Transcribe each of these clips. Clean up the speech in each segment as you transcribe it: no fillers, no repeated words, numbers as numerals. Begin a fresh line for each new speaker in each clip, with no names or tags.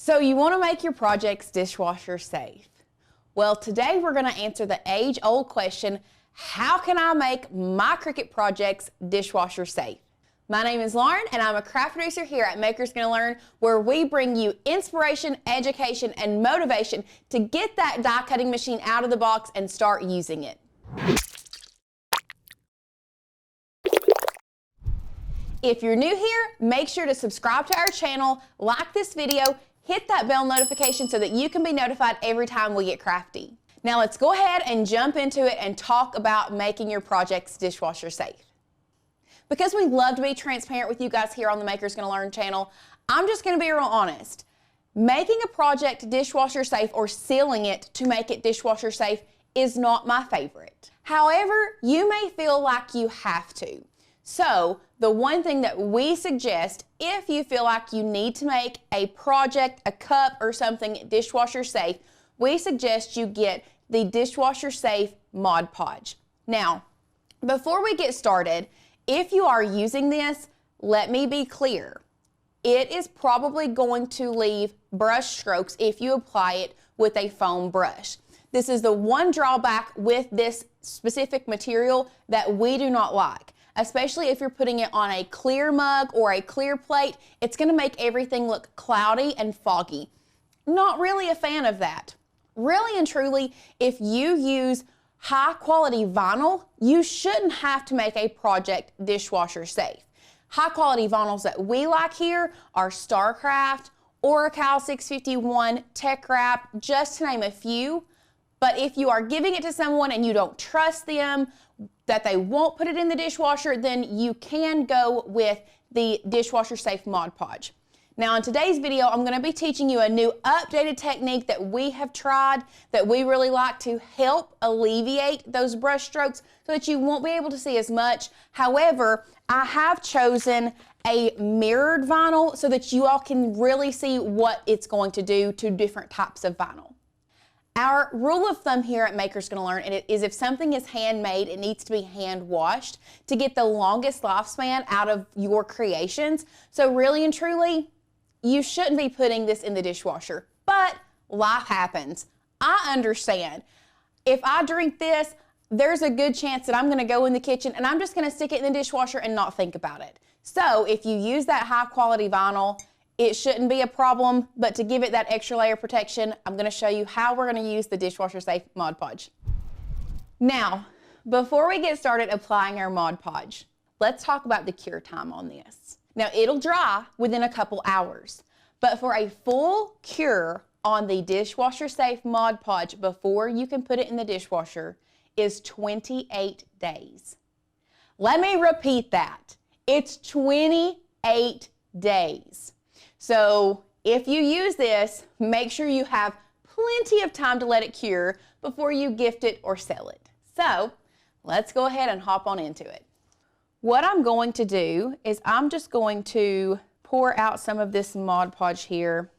So you want to make your projects dishwasher safe. Well, today we're going to answer the age-old question, how can I make my Cricut projects dishwasher safe? My name is Lauren and I'm a craft producer here at Makers Gonna Learn, where we bring you inspiration, education, and motivation to get that die cutting machine out of the box and start using it. If you're new here, make sure to subscribe to our channel, like this video, hit that bell notification so that you can be notified every time we get crafty. Now let's go ahead and jump into it and talk about making your projects dishwasher safe. Because we love to be transparent with you guys here on the Makers Gonna Learn channel, I'm just gonna be real honest. Making a project dishwasher safe or sealing it to make it dishwasher safe is not my favorite. However, you may feel like you have to. So the one thing that we suggest, if you feel like you need to make a project, a cup or something dishwasher safe, we suggest you get the dishwasher safe Mod Podge. Now, before we get started, if you are using this, let me be clear. It is probably going to leave brush strokes if you apply it with a foam brush. This is the one drawback with this specific material that we do not like. Especially if you're putting it on a clear mug or a clear plate, it's gonna make everything look cloudy and foggy. Not really a fan of that. Really and truly, if you use high quality vinyl, you shouldn't have to make a project dishwasher safe. High quality vinyls that we like here are StarCraft, Oracal 651, Tech Wrap, just to name a few. But if you are giving it to someone and you don't trust them, that they won't put it in the dishwasher, then you can go with the dishwasher safe Mod Podge. Now in today's video, I'm gonna be teaching you a new updated technique that we have tried that we really like to help alleviate those brush strokes so that you won't be able to see as much. However, I have chosen a mirrored vinyl so that you all can really see what it's going to do to different types of vinyl. Our rule of thumb here at Makers Gonna Learn is if something is handmade, it needs to be hand washed to get the longest lifespan out of your creations. So really and truly, you shouldn't be putting this in the dishwasher, but life happens. I understand. If I drink this, there's a good chance that I'm gonna go in the kitchen and I'm just gonna stick it in the dishwasher and not think about it. So if you use that high quality vinyl, it shouldn't be a problem, but to give it that extra layer of protection, I'm gonna show you how we're gonna use the dishwasher safe Mod Podge. Now, before we get started applying our Mod Podge, let's talk about the cure time on this. Now, it'll dry within a couple hours, but for a full cure on the dishwasher safe Mod Podge before you can put it in the dishwasher is 28 days. Let me repeat that. It's 28 days. So if you use this, make sure you have plenty of time to let it cure before you gift it or sell it. So let's go ahead and hop on into it. What I'm going to do is I'm just going to pour out some of this Mod Podge here.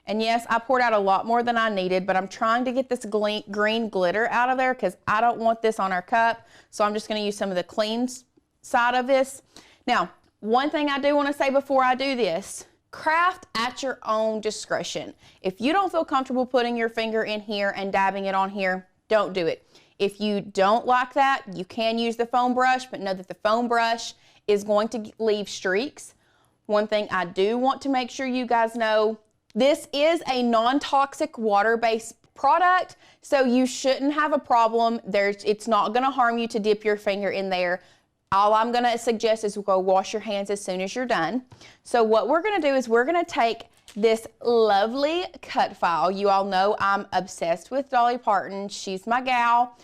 And yes, I poured out a lot more than I needed, but I'm trying to get this green glitter out of there because I don't want this on our cup. So I'm just going to use some of the clean side of this. Now, one thing I do want to say before I do this, craft at your own discretion. If you don't feel comfortable putting your finger in here and dabbing it on here, don't do it. If you don't like that, you can use the foam brush, but know that the foam brush is going to leave streaks. One thing I do want to make sure you guys know, this is a non-toxic water-based product, so you shouldn't have a problem. It's not gonna harm you to dip your finger in there. All I'm gonna suggest is go wash your hands as soon as you're done. So what we're gonna do is we're gonna take this lovely cut file. You all know I'm obsessed with Dolly Parton. She's my gal.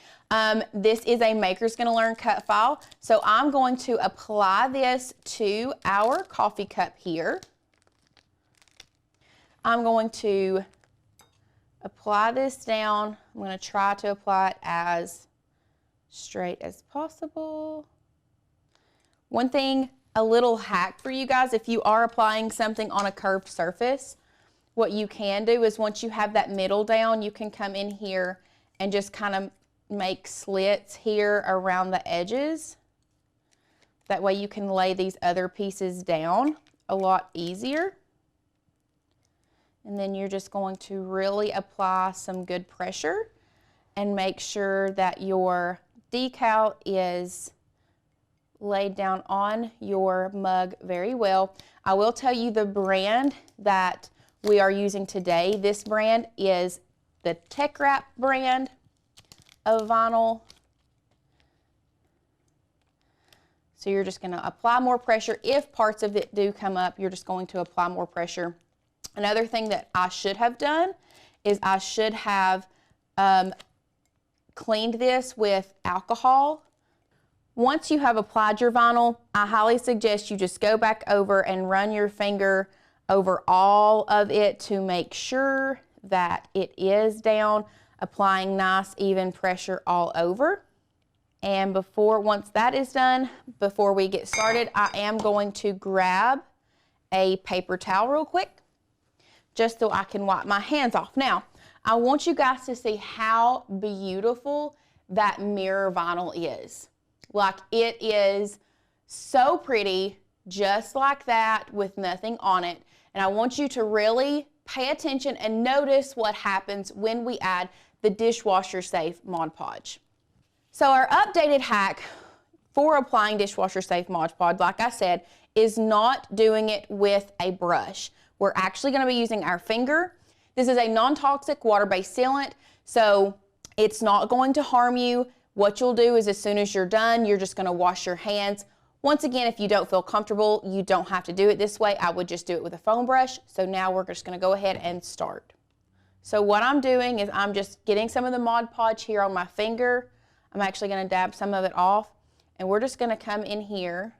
This is a Makers Gonna Learn cut file. So I'm going to apply this to our coffee cup here. I'm going to apply this down. I'm gonna try to apply it as straight as possible. One thing, a little hack for you guys, if you are applying something on a curved surface, what you can do is once you have that middle down, you can come in here and just kind of make slits here around the edges. That way you can lay these other pieces down a lot easier. And then you're just going to really apply some good pressure and make sure that your decal is laid down on your mug very well. I will tell you the brand that we are using today. This brand is the Tech Wrap brand of vinyl. So you're just going to apply more pressure. If parts of it do come up, you're just going to apply more pressure. Another thing that I should have done is I should have cleaned this with alcohol. Once you have applied your vinyl, I highly suggest you just go back over and run your finger over all of it to make sure that it is down, applying nice even pressure all over. And once that is done, before we get started, I am going to grab a paper towel real quick, just so I can wipe my hands off. Now, I want you guys to see how beautiful that mirror vinyl is. Like, it is so pretty, just like that, with nothing on it. And I want you to really pay attention and notice what happens when we add the dishwasher safe Mod Podge. So our updated hack for applying dishwasher safe Mod Podge, like I said, is not doing it with a brush. We're actually going to be using our finger. This is a non-toxic water-based sealant, so it's not going to harm you. What you'll do is, as soon as you're done, you're just going to wash your hands. Once again, if you don't feel comfortable, you don't have to do it this way. I would just do it with a foam brush. So now we're just going to go ahead and start. So what I'm doing is I'm just getting some of the Mod Podge here on my finger. I'm actually going to dab some of it off, and we're just going to come in here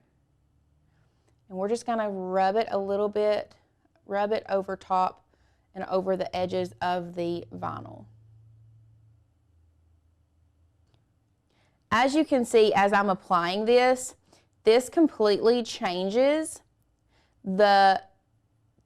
and we're just going to rub it a little bit, rub it over top and over the edges of the vinyl. As you can see, as I'm applying this, this completely changes the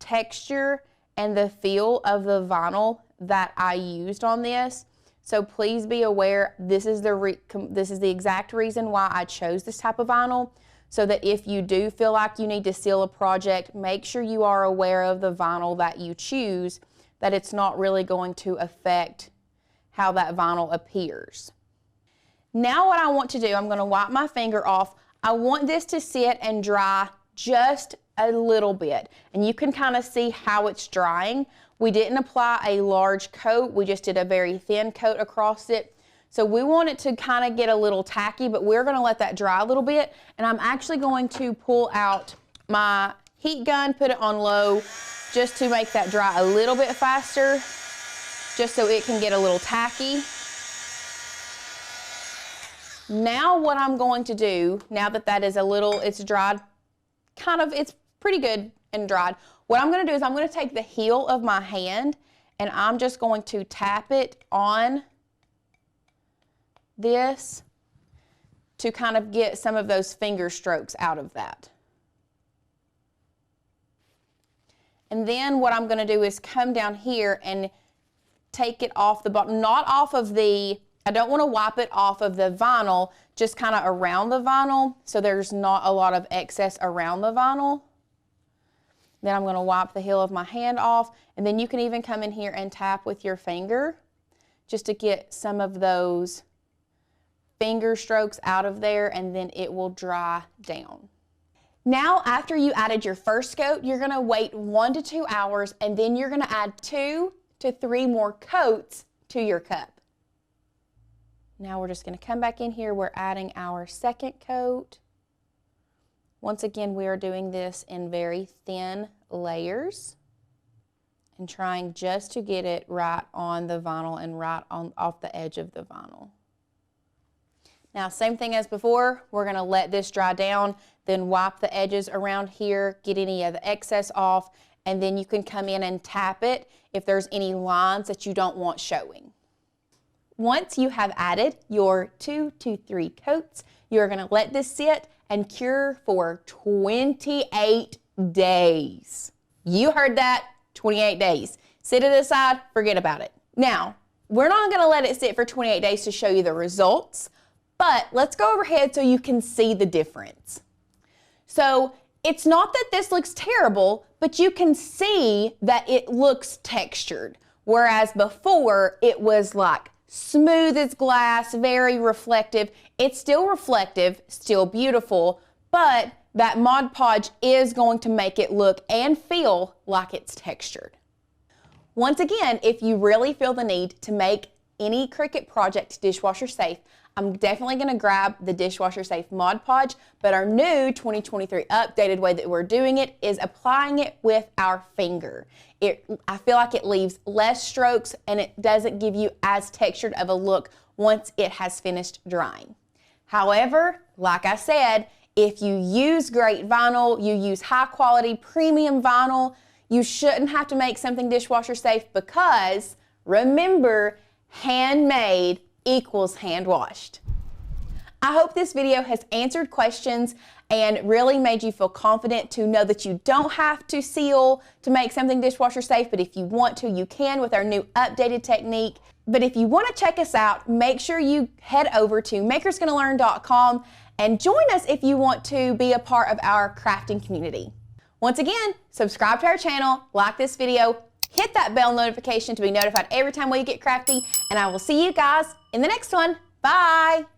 texture and the feel of the vinyl that I used on this. So please be aware, this is the exact reason why I chose this type of vinyl, so that if you do feel like you need to seal a project, make sure you are aware of the vinyl that you choose, that it's not really going to affect how that vinyl appears. Now what I want to do, I'm going to wipe my finger off. I want this to sit and dry just a little bit, and you can kind of see how it's drying. We didn't apply a large coat, we just did a very thin coat across it. So we want it to kind of get a little tacky, but we're going to let that dry a little bit. And I'm actually going to pull out my heat gun, put it on low, just to make that dry a little bit faster, just so it can get a little tacky. Now what I'm going to do, now that that is it's dried, it's pretty good and dried. What I'm going to do is I'm going to take the heel of my hand and I'm just going to tap it on this to kind of get some of those finger strokes out of that. And then what I'm going to do is come down here and take it off the bottom, not off of the, I don't want to wipe it off of the vinyl, just kind of around the vinyl so there's not a lot of excess around the vinyl. Then I'm going to wipe the heel of my hand off, and then you can even come in here and tap with your finger just to get some of those finger strokes out of there, and then it will dry down. Now, after you added your first coat, you're going to wait 1 to 2 hours, and then you're going to add 2 to 3 more coats to your cup. Now we're just going to come back in here. We're adding our second coat. Once again, we are doing this in very thin layers and trying just to get it right on the vinyl and right off the edge of the vinyl. Now, same thing as before, we're going to let this dry down, then wipe the edges around here, get any of the excess off, and then you can come in and tap it if there's any lines that you don't want showing. Once you have added your 2 to 3 coats, you're going to let this sit and cure for 28 days. You heard that, 28 days. Sit it aside, forget about it. Now, we're not going to let it sit for 28 days to show you the results, but let's go overhead so you can see the difference. So it's not that this looks terrible, but you can see that it looks textured. Whereas before it was like smooth as glass, very reflective. It's still reflective, still beautiful, but that Mod Podge is going to make it look and feel like it's textured. Once again, if you really feel the need to make any Cricut project dishwasher safe, I'm definitely going to grab the Dishwasher Safe Mod Podge, but our new 2023 updated way that we're doing it is applying it with our finger. I feel like it leaves less strokes and it doesn't give you as textured of a look once it has finished drying. However, like I said, if you use great vinyl, you use high quality premium vinyl, you shouldn't have to make something dishwasher safe because remember, handmade equals hand washed. I hope this video has answered questions and really made you feel confident to know that you don't have to seal to make something dishwasher safe, but if you want to, you can with our new updated technique. But if you want to check us out, make sure you head over to makersgonnalearn.com and join us if you want to be a part of our crafting community. Once again, subscribe to our channel, like this video, hit that bell notification to be notified every time we get crafty, and I will see you guys in the next one. Bye!